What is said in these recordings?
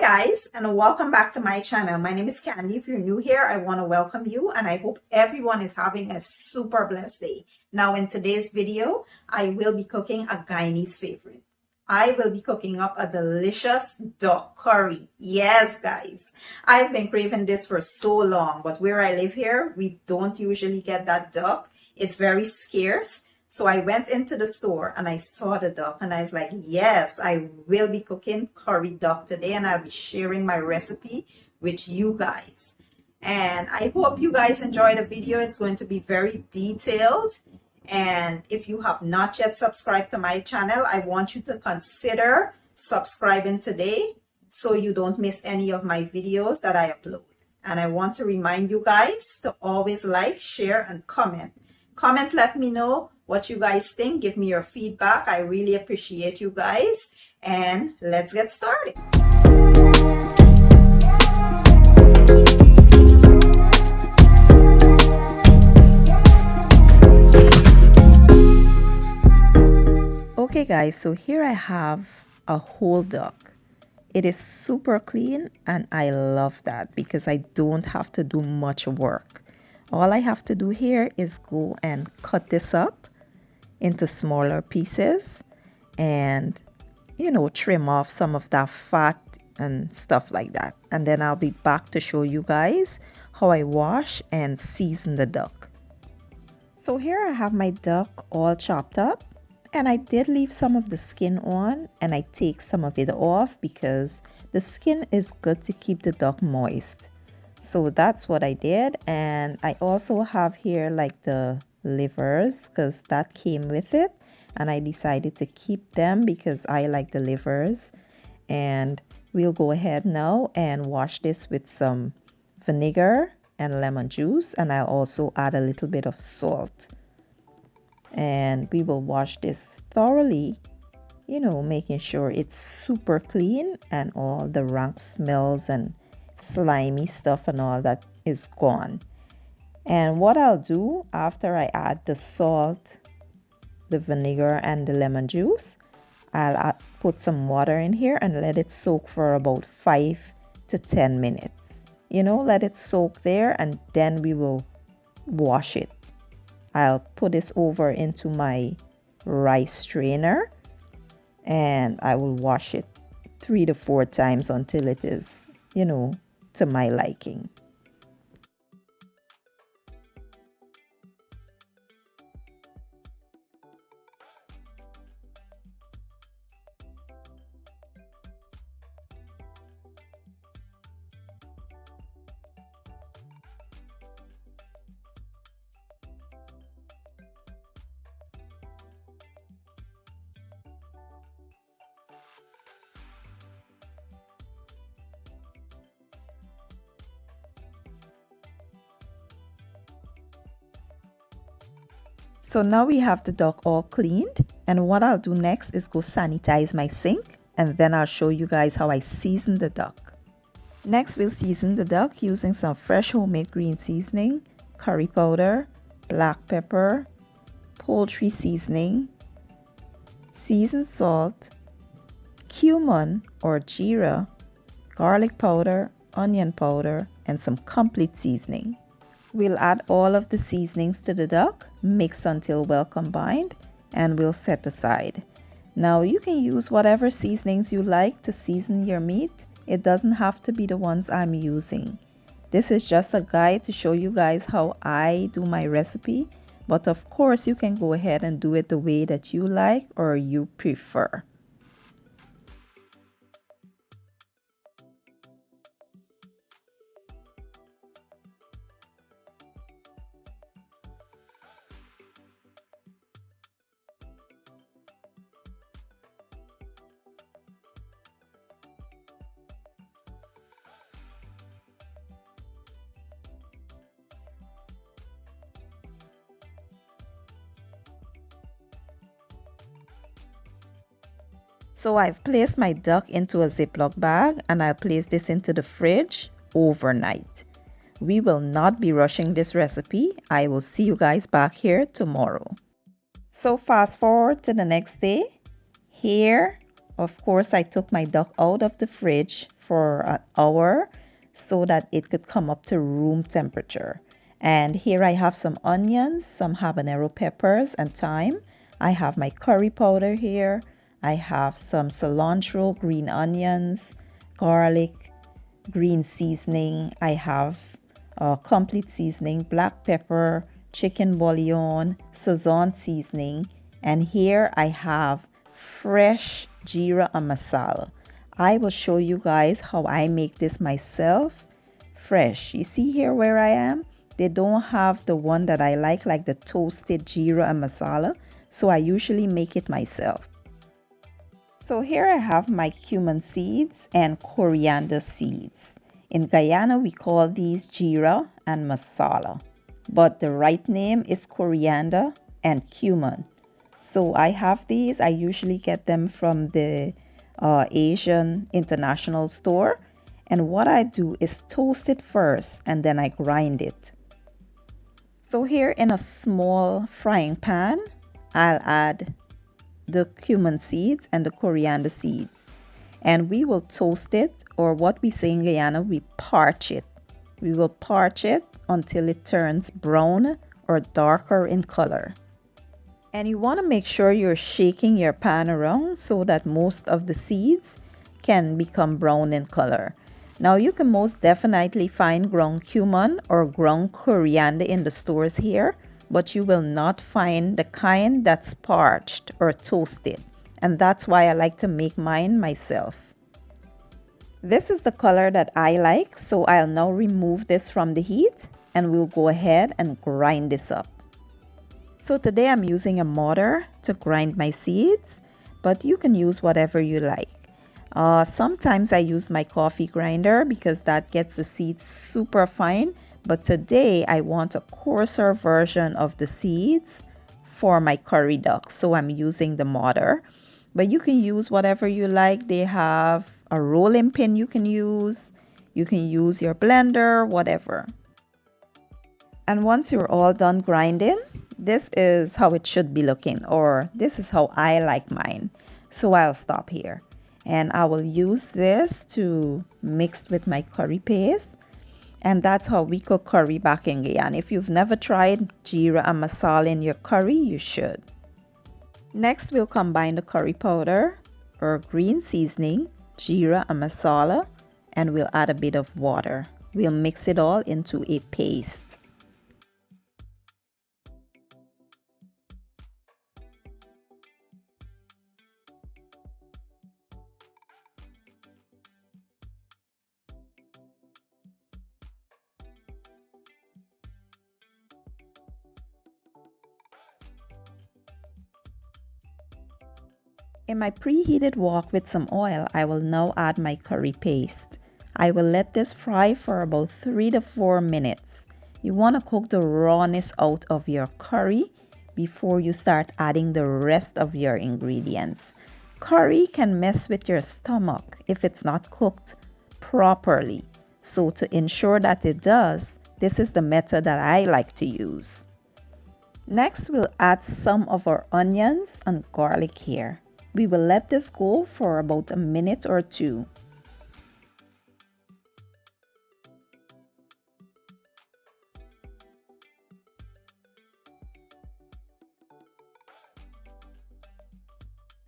guys, and welcome back to my channel. My name is Candy. If you're new here, I want to welcome you, and I hope everyone is having a super blessed day. Now in today's video, I will be cooking a Guyanese favorite. I will be cooking up a delicious duck curry. Yes, guys, I've been craving this for so long, but where I live here, we don't usually get that duck. It's very scarce. So I went into the store and I saw the duck and I was like, yes, I will be cooking curry duck today, and I'll be sharing my recipe with you guys. And I hope you guys enjoy the video. It's going to be very detailed. And if you have not yet subscribed to my channel, I want you to consider subscribing today so you don't miss any of my videos that I upload. And I want to remind you guys to always like, share, and comment. Comment, let me know what you guys think. Give me your feedback. I really appreciate you guys. And let's get started. Okay guys, so here I have a whole duck. It is super clean and I love that because I don't have to do much work. All I have to do here is go and cut this up into smaller pieces and, you know, trim off some of that fat and stuff like that. And then I'll be back to show you guys how I wash and season the duck. So here I have my duck all chopped up, and I did leave some of the skin on, and I take some of it off because the skin is good to keep the duck moist. So that's what I did. And I also have here like the livers because that came with it, and I decided to keep them because I like the livers. And we'll go ahead now and wash this with some vinegar and lemon juice, and I'll also add a little bit of salt. And we will wash this thoroughly, you know, making sure it's super clean and all the rank smells and slimy stuff and all that is gone. And what I'll do after I add the salt, the vinegar, and the lemon juice, I'll put some water in here and let it soak for about 5 to 10 minutes. You know, let it soak there, and then we will wash it. I'll put this over into my rice strainer and I will wash it 3 to 4 times until it is, you know, to my liking. So now we have the duck all cleaned, and what I'll do next is go sanitize my sink, and then I'll show you guys how I season the duck. Next, we'll season the duck using some fresh homemade green seasoning, curry powder, black pepper, poultry seasoning, seasoned salt, cumin or geera, garlic powder, onion powder, and some complete seasoning. We'll add all of the seasonings to the duck, mix until well combined, and we'll set aside. Now you can use whatever seasonings you like to season your meat. It doesn't have to be the ones I'm using. This is just a guide to show you guys how I do my recipe, but of course you can go ahead and do it the way that you like or you prefer. So I've placed my duck into a Ziploc bag and I'll place this into the fridge overnight. We will not be rushing this recipe. I will see you guys back here tomorrow. So fast forward to the next day. Here Of course, I took my duck out of the fridge for an hour so that it could come up to room temperature. And here I have some onions, some habanero peppers and thyme. I have my curry powder here. I have some cilantro, green onions, garlic, green seasoning. I have complete seasoning, black pepper, chicken bouillon, sazon seasoning. And here I have fresh geera and masala. I will show you guys how I make this myself fresh. You see here where I am? They don't have the one that I like the toasted geera and masala. So I usually make it myself. So here I have my cumin seeds and coriander seeds. In Guyana, we call these geera and masala, but the right name is coriander and cumin. So I have these. I usually get them from the Asian international store. And what I do is toast it first and then I grind it. So here in a small frying pan, I'll add the cumin seeds and the coriander seeds. And we will toast it, or what we say in Guyana, we parch it. We will parch it until it turns brown or darker in color. And you want to make sure you're shaking your pan around so that most of the seeds can become brown in color. Now you can most definitely find ground cumin or ground coriander in the stores here, but you will not find the kind that's parched or toasted. And that's why I like to make mine myself. This is the color that I like, so I'll now remove this from the heat and we'll go ahead and grind this up. So today I'm using a mortar to grind my seeds, but you can use whatever you like. Sometimes I use my coffee grinder because that gets the seeds super fine, but today I want a coarser version of the seeds for my curry duck, so I'm using the mortar. But you can use whatever you like. They have a rolling pin you can use your blender, whatever. And once you're all done grinding, this is how it should be looking, or this is how I like mine. So I'll stop here and I will use this to mix with my curry paste. And that's how we cook curry back in Guyana. If you've never tried geera and masala in your curry, you should. Next, we'll combine the curry powder or green seasoning, geera and masala, and we'll add a bit of water. We'll mix it all into a paste. In my preheated wok with some oil, I will now add my curry paste. I will let this fry for about 3 to 4 minutes. You want to cook the rawness out of your curry before you start adding the rest of your ingredients. Curry can mess with your stomach if it's not cooked properly. So to ensure that it does, this is the method that I like to use. Next, we'll add some of our onions and garlic here. We will let this go for about a minute or two.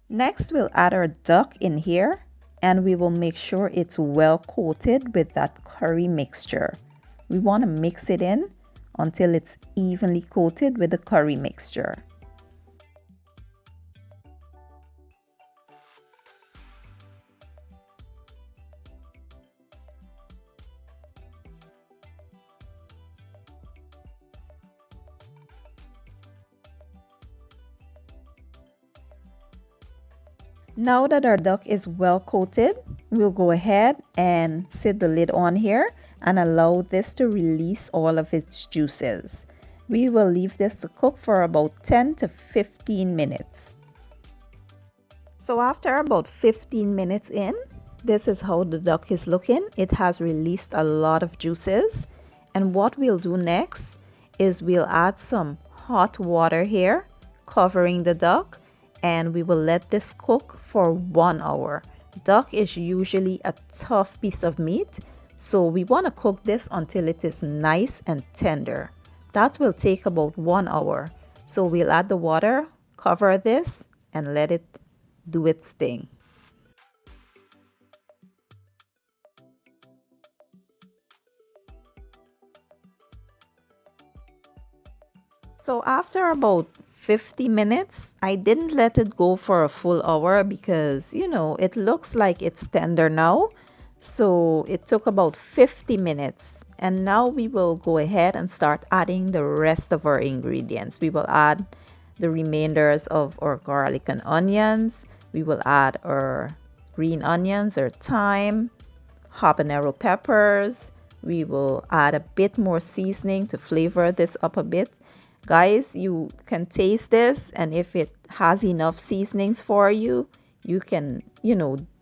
Next, we'll add our duck in here and we will make sure it's well coated with that curry mixture. We want to mix it in until it's evenly coated with the curry mixture. Now that our duck is well coated, we'll go ahead and set the lid on here and allow this to release all of its juices. We will leave this to cook for about 10 to 15 minutes. So after about 15 minutes in, this is how the duck is looking. It has released a lot of juices. And what we'll do next is we'll add some hot water here, covering the duck. and we will let this cook for 1 hour. Duck is usually a tough piece of meat, so we want to cook this until it is nice and tender. That will take about 1 hour. So we'll add the water, cover this, and let it do its thing. So after about 50 minutes, I didn't let it go for a full hour because, it looks like it's tender now. So it took about 50 minutes. And now we will go ahead and start adding the rest of our ingredients. We will add the remainders of our garlic and onions. We will add our green onions or thyme, habanero peppers. We will add a bit more seasoning to flavor this up a bit. Guys, you can taste this, and if it has enough seasonings for you, you can,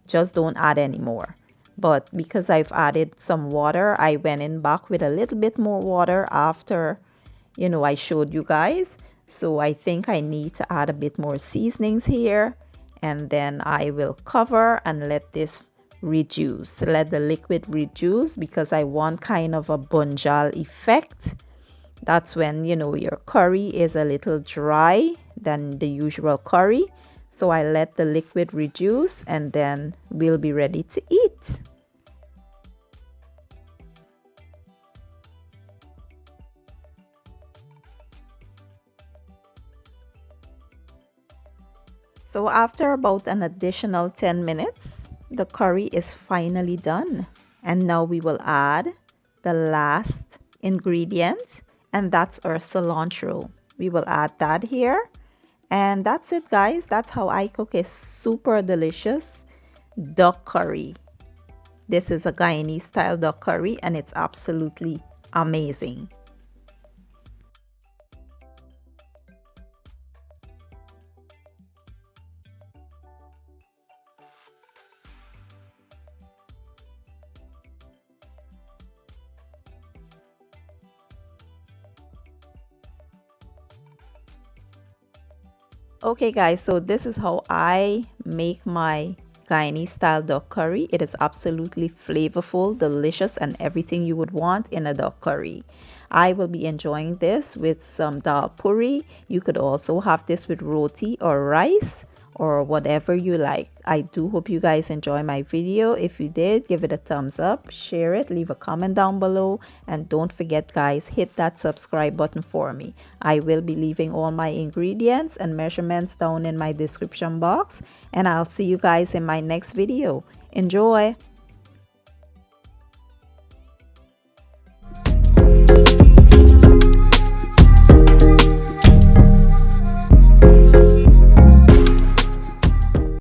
just don't add any more. But because I've added some water, I went in back with a little bit more water after, I showed you guys. So I think I need to add a bit more seasonings here, and then I will cover and let this reduce. Let the liquid reduce because I want kind of a bunjal effect. That's when, your curry is a little dry than the usual curry. So I let the liquid reduce and then we'll be ready to eat. So after about an additional 10 minutes, the curry is finally done. And now we will add the last ingredient, and that's our cilantro. We will add that here. And that's it, guys. That's how I cook a super delicious duck curry. This is a Guyanese style duck curry and it's absolutely amazing. Okay guys, so this is how I make my Guyanese style duck curry. It is absolutely flavorful, delicious, and everything you would want in a duck curry. I will be enjoying this with some dal puri. You could also have this with roti or rice or whatever you like. I do hope you guys enjoy my video. If you did, give it a thumbs up, share it, leave a comment down below, and don't forget guys, hit that subscribe button for me. I will be leaving all my ingredients and measurements down in my description box, and I'll see you guys in my next video. Enjoy!